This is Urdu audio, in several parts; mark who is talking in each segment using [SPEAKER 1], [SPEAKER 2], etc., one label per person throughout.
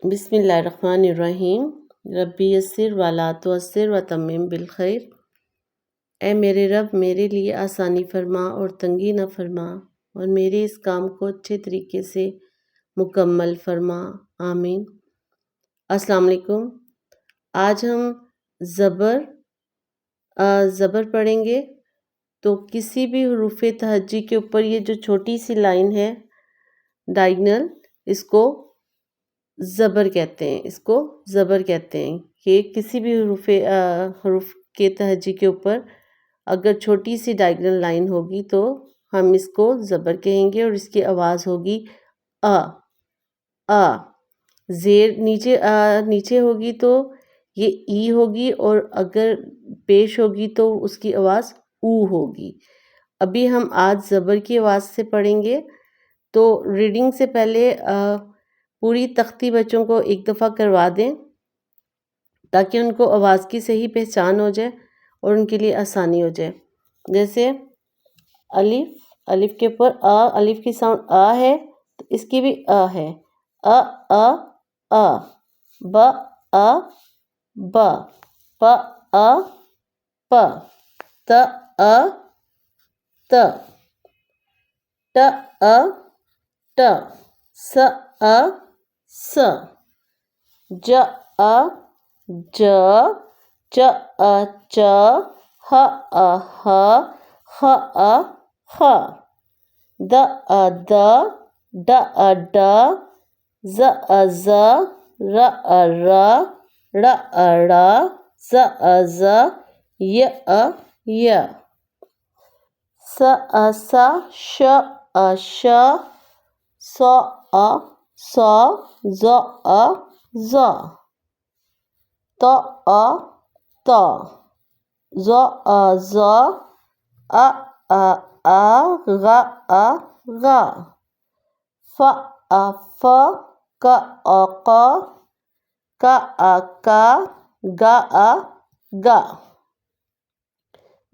[SPEAKER 1] بسم اللہ الرحمن الرحیم۔ ربی یسر ولا تعسر وتمم بالخیر۔ اے میرے رب، میرے لیے آسانی فرما اور تنگی نہ فرما، اور میرے اس کام کو اچھے طریقے سے مکمل فرما، آمین۔ السلام علیکم۔ آج ہم زبر پڑھیں گے۔ تو کسی بھی حروف تہجی کے اوپر یہ جو چھوٹی سی لائن ہے ڈائگنل، اس کو زبر کہتے ہیں کہ کسی بھی حروف کے تہجی کے اوپر اگر چھوٹی سی ڈائگنل لائن ہوگی تو ہم اس کو زبر کہیں گے، اور اس کی آواز ہوگی آ۔ زیر نیچے ہوگی تو یہ ای ہوگی، اور اگر پیش ہوگی تو اس کی آواز او ہوگی۔ ابھی ہم آج زبر کی آواز سے پڑھیں گے۔ تو ریڈنگ سے پہلے پوری تختی بچوں کو ایک دفعہ کروا دیں تاکہ ان کو آواز کی صحیح پہچان ہو جائے اور ان کے لیے آسانی ہو جائے۔ جیسے الف کے اوپر الف کی ساؤنڈ ہے، تو اس کی بھی ہے، ب ب، پ پ، ت ت، ٹ ٹ، س س، ج ج، چ چ، ہ ہ، خ خ، د د، ڈ ڈ، ز ز، ر ر، ڑ ڑ، ز ز، ی ی، س س، ش ش، ص ص، ظ ظ، ط ط، ظ ظ، ا غ غ، ف ف، ق ق، ک ک، گ گ،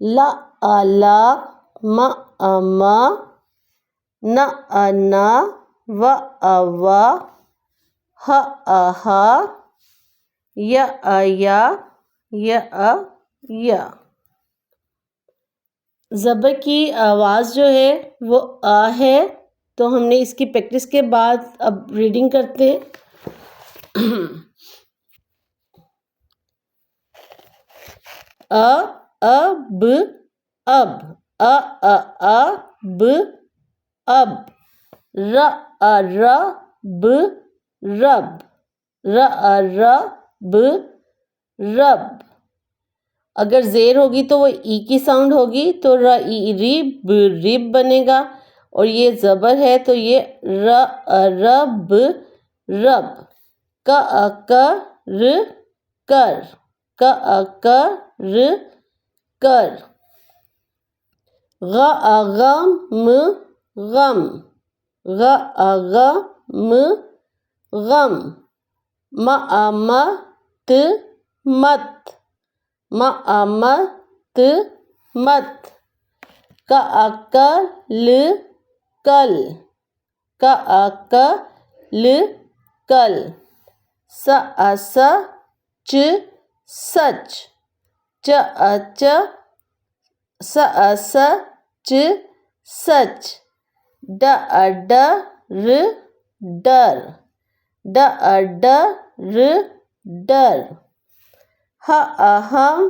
[SPEAKER 1] ل ل، م م، ن ن، و و، ہ ہ، ی ی، ی۔ زبر کی آواز جو ہے وہ ہے، تو ہم نے اس کی پریکٹس کے بعد اب ریڈنگ کرتے ہیں۔ اب اب، ب اب، ب رب، ب رب۔ اگر زیر ہوگی تو وہ ای کی ساؤنڈ ہوگی، تو ریب ریب بنے گا، اور یہ زبر ہے تو یہ رب رب، کر کر، کر کر، غم غم، غم غم، مت مت، مت مت، کل کل، کل، سچ سچ، سچ سچ، ڈر ڈر، ڈر، ہم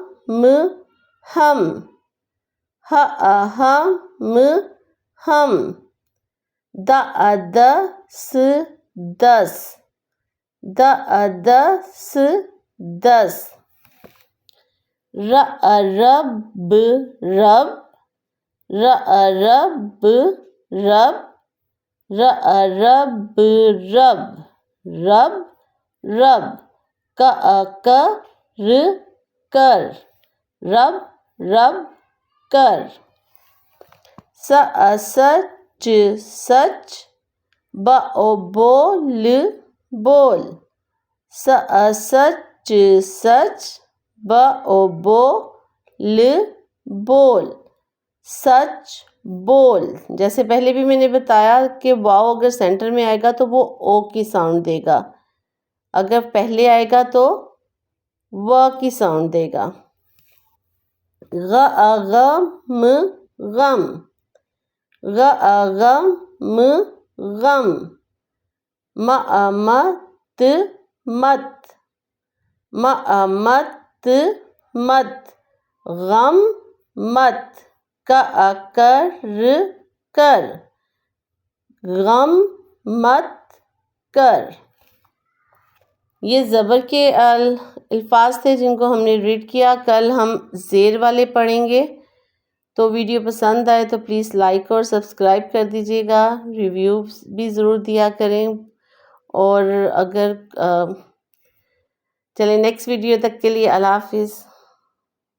[SPEAKER 1] ہم، دس دس، دس، رب رب، رب رب، رب رب، رب، کر، رب رب کر، سچ سچ، بول بول، سچ سچ، بول، سچ بول۔ جیسے پہلے بھی میں نے بتایا کہ واو اگر سینٹر میں آئے گا تو وہ او کی ساؤنڈ دے گا، اگر پہلے آئے گا تو و کی ساؤنڈ دے گا. غم غم، غم غم، مت مت، مت مت، غم مت، کر کر، غم مت کر. یہ زبر کے الفاظ تھے جن کو ہم نے ریڈ کیا. کل ہم زیر والے پڑھیں گے. تو ویڈیو پسند آئے تو پلیز لائک اور سبسکرائب کر دیجیے گا. ریویو بھی ضرور دیا کریں. اور اگر چلیں نیکسٹ ویڈیو تک کے لیے اللہ حافظ.